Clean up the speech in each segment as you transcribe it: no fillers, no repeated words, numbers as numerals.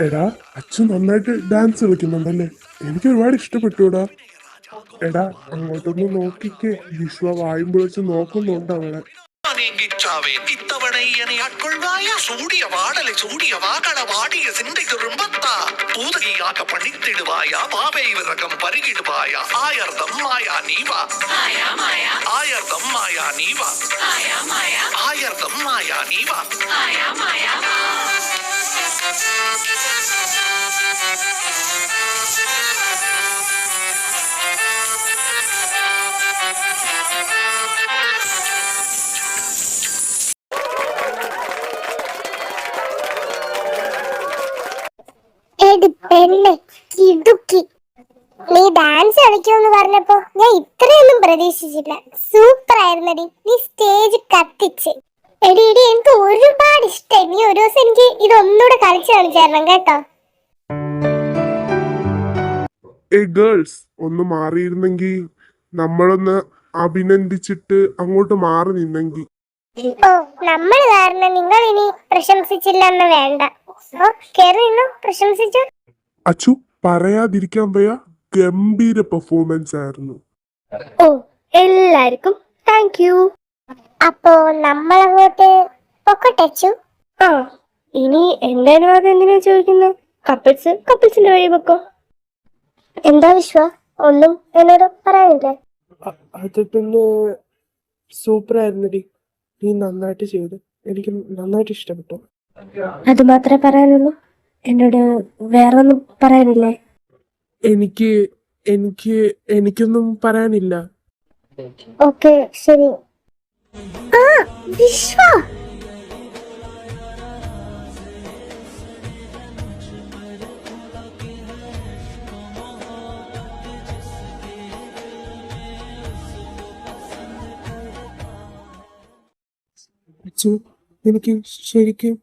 എടാ, അച്ഛൻ നന്നായിട്ട് ഡാൻസ് കളിക്കുന്നുണ്ടല്ലേ? എനിക്ക് ഒരുപാട് ഇഷ്ടപ്പെട്ടുടാ. എടാ, അങ്ങോട്ടൊന്ന് നോക്കിക്കേ. വിശ്വ വായും പൊളിച്ച് നോക്കുന്നുണ്ട് അവളെ. இத்தவணையனை ஆட்கொள்வாயா சூடிய வாடலை சூடிய வாகன வாடிய சிந்தை திரும்பத்தா பூதகியாக பணித்திடுவாயா பாவை விரகம் பருகிடுவாயா ஆயர்தம் மாயா நீவா ஆயர்தம் மாயா நீவா ஆயர்தம் மாயா நீவா പെണ്ണ് കിടുക്കി. നീ ഡാൻസ് കളിക്കുമെന്ന് പറഞ്ഞപ്പോ ഞാൻ ഇത്രയൊന്നും പ്രതീക്ഷിച്ചില്ല. സൂപ്പർ ആയിരുന്നടി, നീ സ്റ്റേജ് കത്തിച്ച്. എടി എടി, എനിക്ക് ഒരുപാട് ഇഷ്ടമായി. നീ ഒരു ദിവസം എനിക്ക് ഇതൊന്നുകൂടെ കളിച്ചു കാണിച്ചാരണം കേട്ടോ. ഗേൾസ് ഒന്ന് മാറിയിരുന്നെങ്കിൽ, നമ്മളൊന്ന് അഭിനന്ദിച്ചിട്ട് അങ്ങോട്ട് മാറി നിന്നെങ്കിൽ. ഓ, നമ്മൾ കാരണം നിങ്ങൾ ഇനി പ്രശംസിച്ചില്ലെന്ന് വേണ്ട. ഓ, കേറി നിന്നു, പ്രശംസിച്ചു. അച്ചു, പറയാതിരിക്കാൻ വയ്യ, ഗംഭീര പെർഫോമൻസ് ആയിരുന്നു. ഓ, എല്ലാവർക്കും താങ്ക് യു. അപ്പോ നമ്മളങ്ങോട്ട് പൊക്കട്ടു. ആ, ഇനി എന്റെ അനുവാദം എന്തിനാ ചോദിക്കുന്നത്? കപ്പിൾസിന്റെ വഴി വെക്കോ. എന്താ വിശ്വ, ഒന്നും എന്നോട് പറയാനില്ലേ? അത് പിന്നെ സൂപ്പർ ആയിരുന്നടി, നീ നന്നായിട്ട് ചെയ്തു. എനിക്ക് നന്നായിട്ട് ഇഷ്ടപ്പെട്ടു. അത് മാത്രമേ പറയാനുള്ളൂ? എന്നോട് വേറൊന്നും പറയാനില്ലേ? എനിക്ക് എനിക്ക് എനിക്കൊന്നും പറയാനില്ല. ഓക്കെ, ശരി. ആ, വിശ്വ, അച്ചു, എനിക്ക് ശരിക്കും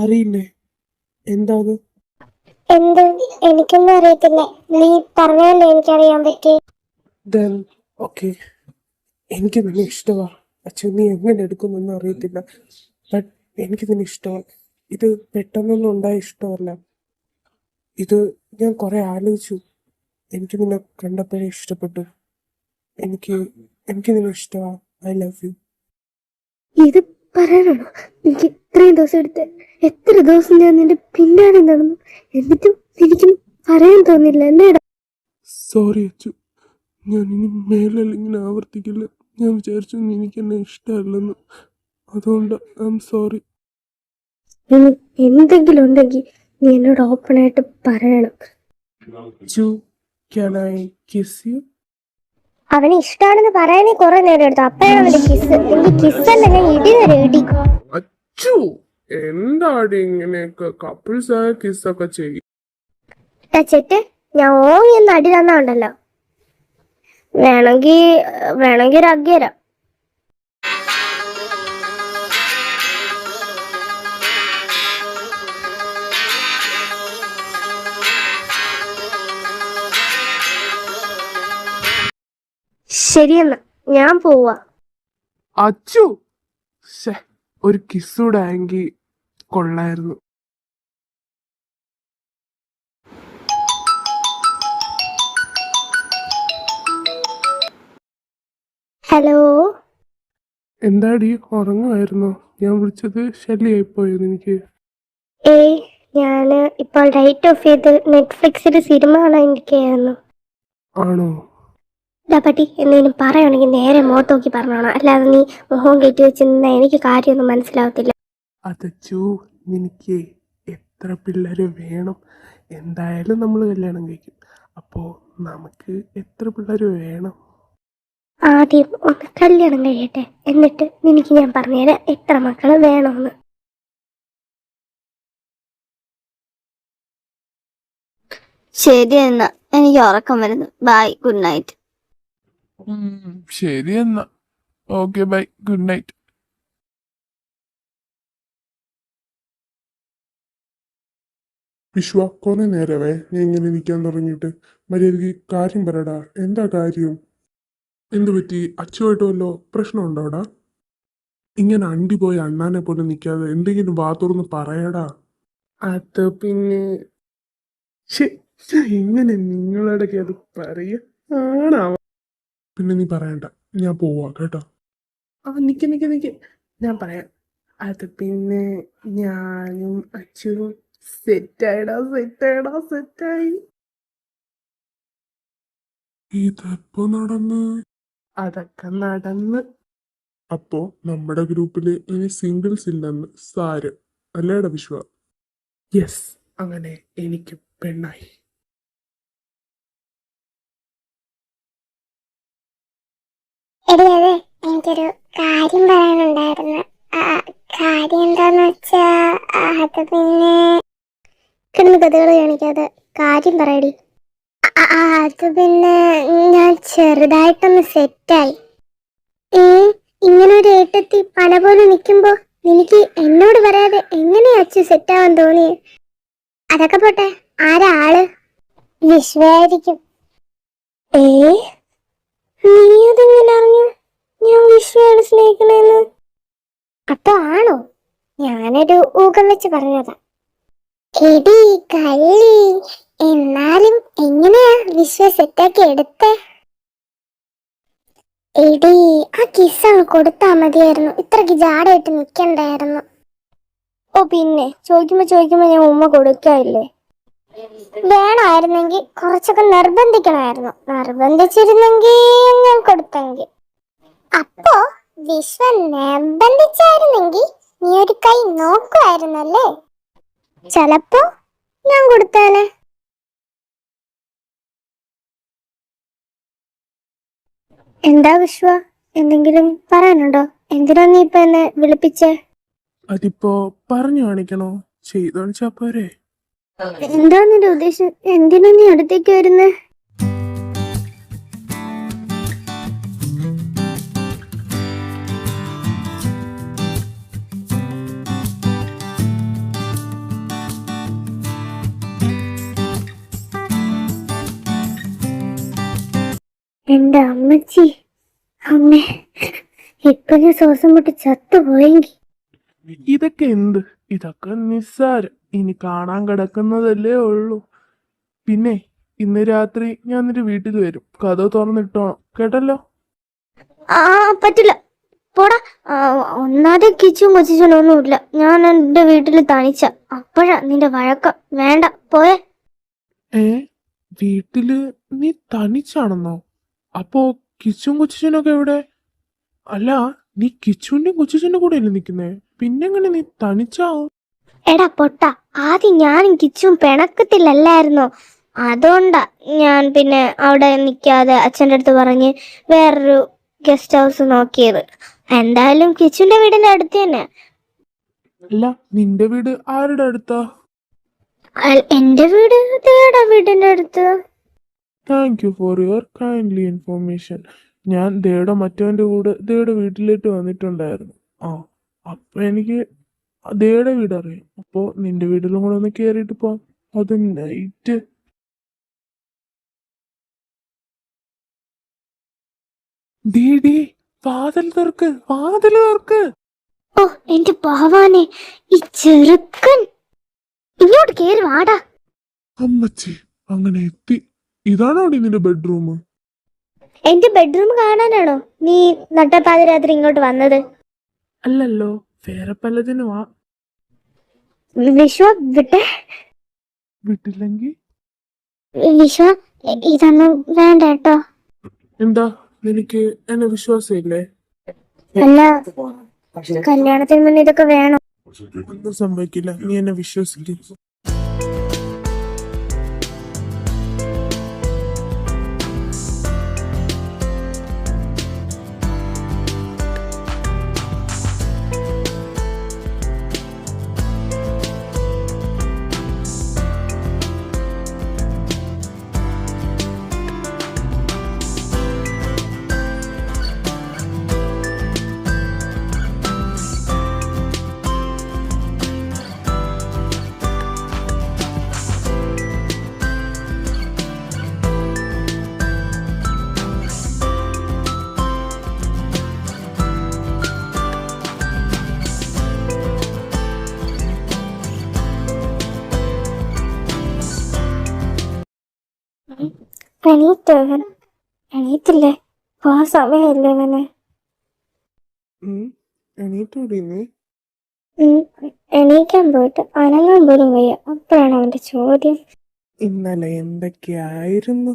അറിയില്ലേ എന്താണ്? എന്ത്? എനിക്കൊന്നും അറിയത്തില്ല. നീ പറഞ്ഞാലേ എനിക്കറിയാൻ പറ്റി. Then, okay. എനിക്ക് നിന്നെ ഇഷ്ടമാ അച്ഛൻ. നീ എങ്ങനെ എടുക്കുമെന്നൊന്നും അറിയത്തില്ല, ബട്ട് എനിക്ക് നിന്നെ ഇഷ്ടമാണ്. ഇത് പെട്ടെന്നൊന്നും ഉണ്ടായ ഇഷ്ടമല്ല. ഇത് ഞാൻ കുറെ ആലോചിച്ചു. എനിക്ക് നിന്നെ കണ്ടപ്പോഴേ ഇഷ്ടപ്പെട്ടു. എനിക്ക് എനിക്ക് നിന്നെ ഇഷ്ടമാ. I love you. ഇത് പറയാനാണോ എനിക്ക് ഇത്രയും ദിവസം എടുത്ത്? എത്ര ദിവസം ഞാൻ നിന്റെ പിന്നാലെ നടന്നു, എന്നിട്ടും എനിക്ക് പറയാൻ തോന്നില്ല. എന്നേടാ? സോറി അച്ചു, ഞാൻ ഇനി മേലിൽ ഇങ്ങനെ ആവർത്തിക്കില്ല. ഞാൻ വിചാരിച്ചു എനിക്ക് എന്നെ ഇഷ്ടമല്ലെന്ന്, അതുകൊണ്ട് ഐ എം സോറി. ഇനി എന്തെങ്കിലും ഉണ്ടെങ്കിൽ നീ എന്നോട് ഓപ്പൺ ആയിട്ട് പറയണം. Achu, can I kiss you? അവന് ഇഷ്ടമാണെന്ന് പറയാനേ കുറെ നേരം എടുത്തു. അപ്പോഴാണ് അവന്റെ കിസ്. എനിക്ക് കിസ്സല്ല, ഞാൻ ഇടി വരെ ഇടി. അച്ചു, എന്താടി ഇങ്ങനെയൊക്കെ കപ്പിൾസ് ആയ കിസ്സൊക്കെ ചെയ്യും? ചെറ്റ്, ഞാൻ ഓങ്ങി ഒന്ന് അടി തന്നാ ഉണ്ടല്ലോ, വേണമെങ്കിൽ ഒരു അഗ്ഗേരാ. ശരിയെന്നാ, ഞാൻ പോവാ. അച്ചു, ഒരു കിസ്സൂടെ ആയെങ്കിൽ കൊള്ളായിരുന്നു. ഹലോ, എന്താടി, ഉറങ്ങുമായിരുന്നോ? ഞാൻ വിളിച്ചത് ശല്യമായിപ്പോയത് എനിക്ക്. ഏയ്, ഞാന് ഇപ്പോൾ ലൈറ്റ് ഓഫ് ചെയ്ത് നെറ്റ്ഫ്ലിക്സിൽ സിനിമ കാണാനിരിക്കുകയായിരുന്നു. ആണോ? പട്ടി, എന്തെങ്കിലും പറയുകയാണെങ്കിൽ നേരെ മുഖത്ത് നോക്കി പറഞ്ഞോണം, അല്ലാതെ നീ മുഖം കയറ്റി വെച്ച് നിന്നാ എനിക്ക് കാര്യമൊന്നും മനസ്സിലാവത്തില്ല. അതച്ചു, എനിക്ക് എത്ര പിള്ളേര് വേണം? എന്തായാലും നമ്മൾ കല്യാണം കഴിക്കും. അപ്പോൾ നമുക്ക് എത്ര പിള്ളേര് വേണം? ആദ്യം ഒന്ന് കല്യാണം കഴിയട്ടെ, എന്നിട്ട് നിനക്ക് ഞാൻ പറഞ്ഞുതരാം എത്ര മക്കള് വേണമെന്ന്. ശരി എന്നാ, എനിക്ക് ഉറക്കം വരുന്നു. Bye, good night. ശരി എന്നാ, okay, bye, good night. Vishwa, കുറെ നേരമേ നീ ഇങ്ങനെ നിൽക്കാൻ തുടങ്ങിയിട്ട്. മര്യാദയ്ക്ക് കാര്യം പറയടാ. എന്താ കാര്യം? എന്തു പറ്റി? അച്ചുമായിട്ട് വല്ലോ പ്രശ്നമുണ്ടോ അവിടെ? ഇങ്ങനെ അണ്ടി പോയി അണ്ണാനെ പോലെ നിൽക്കാതെ എന്തെങ്കിലും വാ തുറന്ന് പറയടാ. അത് പിന്നെ ശ്ശെ, ഞാൻ എങ്ങനെ നിങ്ങളോടൊക്കെ അത് പറയാ ആണാവോ. പിന്നെ നീ പറയണ്ട, ഞാൻ പോവാ കേട്ടോ. ആ നിക്ക് നിക്ക് നിക്ക്, ഞാൻ പറയാം. അത് പിന്നെ ഞാനും അച്ഛനും സെറ്റായി. ഇതെപ്പോ നടന്ന്? അതൊക്കെ നടന്ന്. അപ്പോ നമ്മുടെ ഗ്രൂപ്പില് ഇനി സിംഗിൾസ് ഇല്ലെന്ന് സാരം അല്ലേടാ വിശ്വ? യെസ്, അങ്ങനെ എനിക്ക് പെണ്ണായി. എടി അതെ, എനിക്കൊരു കാര്യം പറയാനുണ്ടായിരുന്നു. ആ, കാര്യം എന്താന്ന് വെച്ചാ അത് പിന്നെ കിടന്ന് കഥകൾ കാണിക്കാതെ കാര്യം പറയടി. അത് പിന്നെ ഞാൻ ചെറുതായിട്ടൊന്ന് സെറ്റായി. ഇങ്ങനെ ഒരു ഏട്ടത്തി പല പോലെ നിൽക്കുമ്പോ എനിക്ക് എന്നോട് പറയാതെ എങ്ങനെയാ അച്ഛൻ സെറ്റാവാൻ തോന്നിയേ? അതൊക്കെ പോട്ടെ, ആരാ ആള്? വിശ്വയായിരിക്കും. നീ അതെങ്ങനെ അറിഞ്ഞു ഞാൻ വിശ്വയാണ് സ്നേഹിക്കണേന്ന്? അപ്പൊ ആണോ? ഞാനൊരു ഊഹം വെച്ച് പറഞ്ഞതാ. എടി കള്ളി, എന്നാലും എങ്ങനെയാ വിശ്വ സെറ്റാക്കി എടുത്തേ? എടി ആ കിസ് അങ്ങ് കൊടുത്താ മതിയായിരുന്നു, ഇത്രക്ക് ജാടായിട്ട് നിക്കണ്ടായിരുന്നു. ഓ പിന്നെ ചോദിക്കുമ്പോ ഞാൻ ഉമ്മ കൊടുക്കായില്ലേ? വേണമായിരുന്നെങ്കിൽ കുറച്ചൊക്കെ നിർബന്ധിക്കണമായിരുന്നു. നിർബന്ധിച്ചിരുന്നെങ്കിൽ ഞാൻ കൊടുത്തെങ്കിൽ. അപ്പോ വിശ്വ നിർബന്ധിച്ചായിരുന്നെങ്കിൽ നീ ഒരു കൈ നോക്കുമായിരുന്നല്ലേ? ചിലപ്പോ ഞാൻ കൊടുത്തേനെ. എന്താ വിശ്വ, എന്തെങ്കിലും പറയാനുണ്ടോ? എന്തിനാ നീ ഇപ്പൊ എന്നെ വിളിപ്പിച്ചേ? അതിപ്പോ പറഞ്ഞു കാണിക്കണോ? ചെയ്തു കാണിച്ചാ പോരെ? എന്താ നിന്റെ ഉദ്ദേശം? എന്തിനാ നീ അടുത്തേക്ക് വരുന്നേ? എന്റെ അമ്മച്ചി, അമ്മേ, ഇപ്പൊ ഞാൻ ശ്വാസം മുട്ടി ചത്തുപോയെങ്കിൽ. ഇതൊക്കെ എന്ത്? ഇതൊക്കെ നിസ്സാരം, ഇനി കാണാൻ കിടക്കുന്നതല്ലേ ഉള്ളൂ. പിന്നെ ഇന്ന് രാത്രി ഞാൻ നിന്റെ വീട്ടിൽ വരും, കഥ തുറന്നിട്ടോണം കേട്ടല്ലോ? ആ പറ്റില്ല, പോടാ. ഒന്നാതെ കിച്ചും കൊച്ചിച്ചനൊന്നുമില്ല, ഞാൻ എന്റെ വീട്ടിൽ തനിച്ച. അപ്പോഴാ നിന്റെ വഴക്കം. വേണ്ട, പോയേ. വീട്ടില് നീ തനിച്ചാണെന്നോ? അപ്പോ കിച്ചും കൊച്ചിച്ചനൊക്കെ എവിടെ? അല്ല, നീ കിച്ചുവിന്റെയും കൊച്ചിച്ചന്റെ കൂടെ അല്ലേ നിക്കുന്നേ? പിന്നെങ്ങനെ നീ തനിച്ചാവും? എടാ പൊട്ട, ആദ്യം ഞാനും കിച്ചും പിണക്കത്തിലല്ലായിരുന്നോ? അതുകൊണ്ടാ ഞാൻ പിന്നെ അവിടെ നിക്കാതെ അച്ഛൻ്റെ അടുത്ത് പറഞ്ഞ് വേറൊരു ഗസ്റ്റ് ഹൗസ് നോക്കിയത്. എന്തായാലും കിച്ചുന്റെ വീടിന്റെ അടുത്ത് തന്നെ. അല്ല, നിന്റെ വീട് ആരുടെ അടുത്താ? എന്റെ വീട് ദേടാ വീടിന്റെ അടുത്ത്. Thank you for your kindly information. ഞാൻ ദേയുടെ മറ്റവന്റെ കൂടെ ദേയുടെ വീട്ടിലേക്ക് വന്നിട്ടുണ്ടായിരുന്നു. ആ, അപ്പൊ എനിക്ക് ദേയുടെ വീട് അറിയാം. അപ്പോ നിന്റെ വീട്ടിലും കൂടെ ഒന്ന് കേറിയിട്ട് പോവാം. അത് നൈറ്റ്. ഡീ വാതിൽ തുറക്ക്. ഓ എന്റെ ഭഗവാനെ, ഈ ചെറുക്കൻ ഇങ്ങോട്ട് കേറി വാടാ. അമ്മച്ചി, അങ്ങനെ എത്തി. ഇതാണോ നിന്റെ ബെഡ്റൂം? എന്റെ ബെഡ്റൂം കാണാനാണോ നീ നട്ടപ്പാതിരാത്രി ഇങ്ങോട്ട് വന്നത്? അല്ലല്ലോ, വേറെ പലതിനും ആ. വിശ്വ വിട്ടെ. വിട്ടില്ലെങ്കിൽ വിശ്വ, ഇതൊന്നും വേണ്ട കേട്ടോ. എന്താ, നിനക്ക് എന്നെ വിശ്വാസമില്ലേ? അല്ല, കല്യാണത്തിന് മുന്നേ ഇതൊക്കെ വേണം. ഒന്നും സംഭവിക്കില്ല, നീ എന്നെ വിശ്വസിക്കും. എണീറ്റോ ഇവൻ? എണീറ്റില്ലേ? പോവാൻ സമയമില്ലേ ഇവന്? എണീറ്റോടി നീ? എണീക്കാൻ പോയിട്ട് അനങ്ങാൻ പോലും വയ്യ. അപ്പോഴാണ് അവന്റെ ചോദ്യം. ഇന്നലെ എന്തൊക്കെയായിരുന്നു?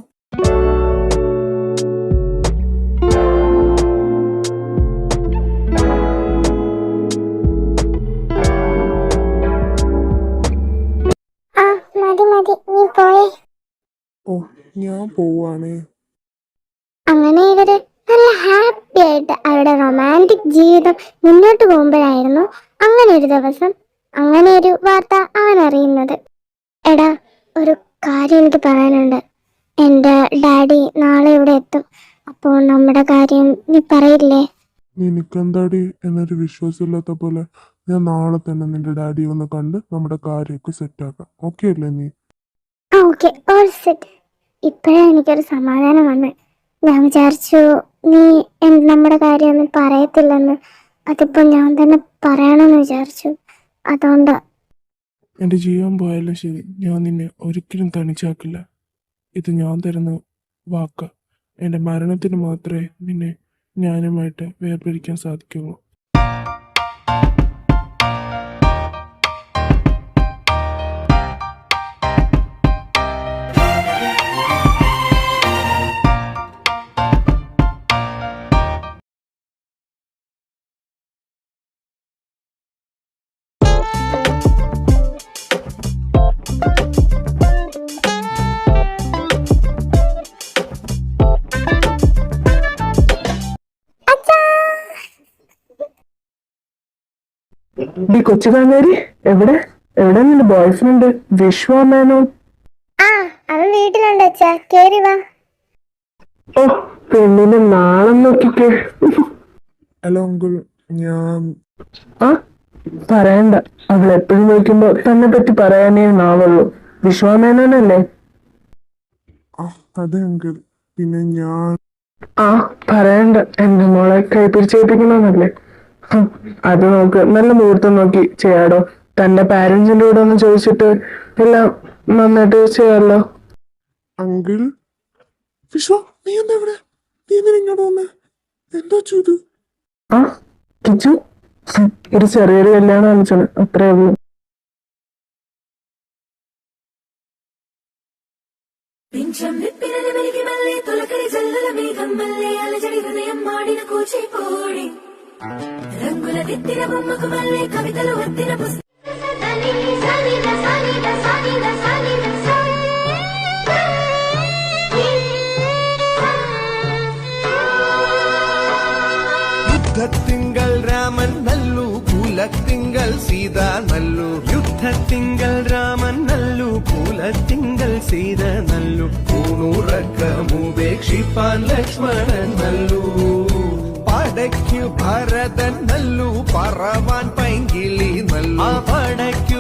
ആ മതി മതി, നീ പോയേ. ഓ, ഞാൻ പോവാണ്. അങ്ങനെ ഇവര് നല്ല ഹാപ്പി ആയിട്ട് അവരുടെ റൊമാൻറ്റിക് ജീവിതം മുന്നോട്ട് പോകുമ്പോഴായിരുന്നു അങ്ങനെ ഒരു ദിവസം അങ്ങനെ ഒരു വാർത്ത അവൻ അറിയുന്നത്. എടാ, ഒരു കാര്യം എനിക്ക് പറയാനുണ്ട്. എൻ്റെ ഡാഡി നാളെ ഇവിടെ എത്തും. അപ്പോൾ നമ്മുടെ കാര്യം നീ പറയില്ലേ? നിനക്കെന്താടി എന്നൊരു വിശ്വാസമില്ലാത്ത പോലെ? ഞാൻ നാളെ തന്നെ നിന്റെ ഡാഡി ഒന്ന് കണ്ട് നമ്മുടെ കാര്യമൊക്കെ സെറ്റാക്കാം. ഓക്കെ അല്ലേ നീ? ആ ഓക്കെ, ഓൾ സെറ്റ്. ഇപ്പോഴേ എനിക്കൊരു സമാധാനം വന്നേ. ഞാൻ വിചാരിച്ചു നീ നമ്മുടെ കാര്യമൊന്നും പറയത്തില്ലെന്ന്. അതിപ്പോൾ ഞാൻ തന്നെ പറയണമെന്ന് വിചാരിച്ചു. അതുകൊണ്ട് എൻ്റെ ജീവൻ പോയാലും ശരി, ഞാൻ നിന്നെ ഒരിക്കലും തനിച്ചാക്കില്ല. ഇത് ഞാൻ തരുന്ന വാക്ക്. എൻ്റെ മരണത്തിന് മാത്രമേ നിന്നെ ഞാനുമായിട്ട് വേർപിരിക്കാൻ സാധിക്കുള്ളൂ. കൊച്ചു കാന്താരി, എവിടെ എവിടെ നിന്റെ ബോയ് ഫ്രണ്ട് വിശ്വമേനോ? ആ, അവൻ വീട്ടിലുണ്ട് അച്ഛാ, കേറി വാ. ഓ, പെണ്ണിനെ നാളെ നോക്കിക്കേ. ഹലോ അങ്കിൾ, ഞാൻ പറയണ്ട. അവൾ എപ്പോഴും വിളിക്കുമ്പോ തന്നെ പറ്റി പറയാനേ നാവുള്ളൂ. വിശ്വമേനോനല്ലേ? അതെ അങ്കിൾ. പിന്നെ ഞാൻ പറയണ്ട. എന്റെ മോളെ കൈ പിടിച്ചേൽപ്പിക്കണമെന്നല്ലേ? അത് നോക്ക്, നല്ല മുഹൂർത്തം നോക്കി ചെയ്യാടോ. തന്റെ പാരന്റ്സിന്റെ കൂടെ ഒന്ന് ചോദിച്ചിട്ട് എല്ലാം നന്നായിട്ട് ചെയ്യാമല്ലോ. അങ്കിൾ, വിശ്വ, നീ എന്താ ഇവിടെ? നീ എന്തിനാ ഇങ്ങോട്ട് വന്നേ? എന്താ ചെയ്തു? കിച്ചു, ഒരു ചെറിയൊരു കല്യാണം ആലോചന, അത്രേ ഉള്ളൂ. పింఛం నిప్పిన వెలిగి మళ్ళీ తొలకరి జల్లుల మేఘం మళ్ళీ అలజడి హృదయం మాడిన కూచిపోడి రంగుల దిద్దిన బొమ్మకు మళ్ళీ కవితలు వద్దిన യുദ്ധത്തിങ്കൽ രാമൻ നല്ലു, കുലത്തിങ്കൽ സീത നല്ലു. യുദ്ധത്തിങ്കൽ രാമൻ നല്ലു, കുലത്തിങ്കൽ സീത നല്ലു. ൂണുറക്കമുപേക്ഷിപ്പാൻ ലക്ഷ്മണൻ നല്ലു. പടയ്ക്കു ഭരതൻ നല്ലു, പറവാൻ പൈങ്കിളി നല്ലു. ആ പടയ്ക്കു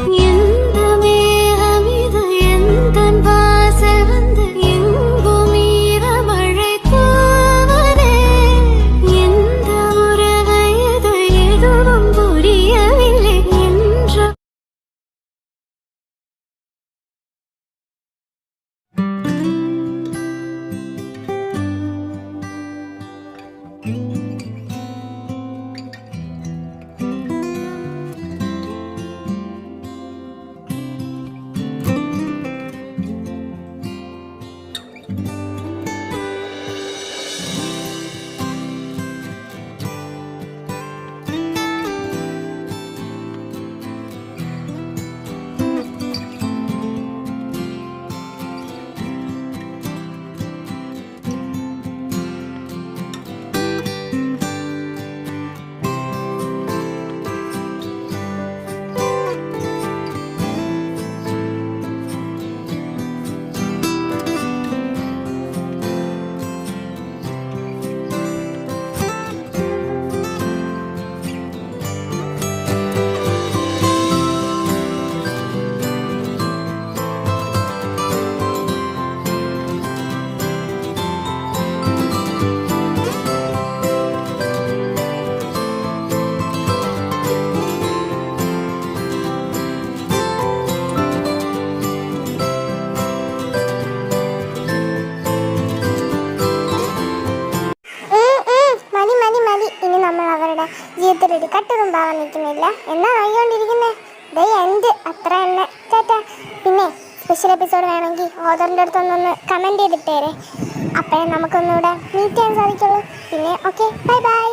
നമ്മുടെ ജീവിതത്തിൽ ഒരു കട്ടുറുമ്പാവാൻ നിൽക്കുന്നില്ല. എന്നാ നോക്കിക്കൊണ്ടിരിക്കുന്നേ? ദേ എൻഡ് അത്ര തന്നെ. ചേട്ടാ പിന്നെ സ്പെഷ്യൽ എപ്പിസോഡ് വേണമെങ്കിൽ ഓദറിൻ്റെ അടുത്തൊന്നൊന്ന് കമൻറ്റ് ചെയ്തിട്ടേരെ. അപ്പോഴേ നമുക്കൊന്നുകൂടെ മീറ്റ് ചെയ്യാൻ സാധിക്കുള്ളൂ. പിന്നെ ഓക്കെ, ബൈ ബൈ.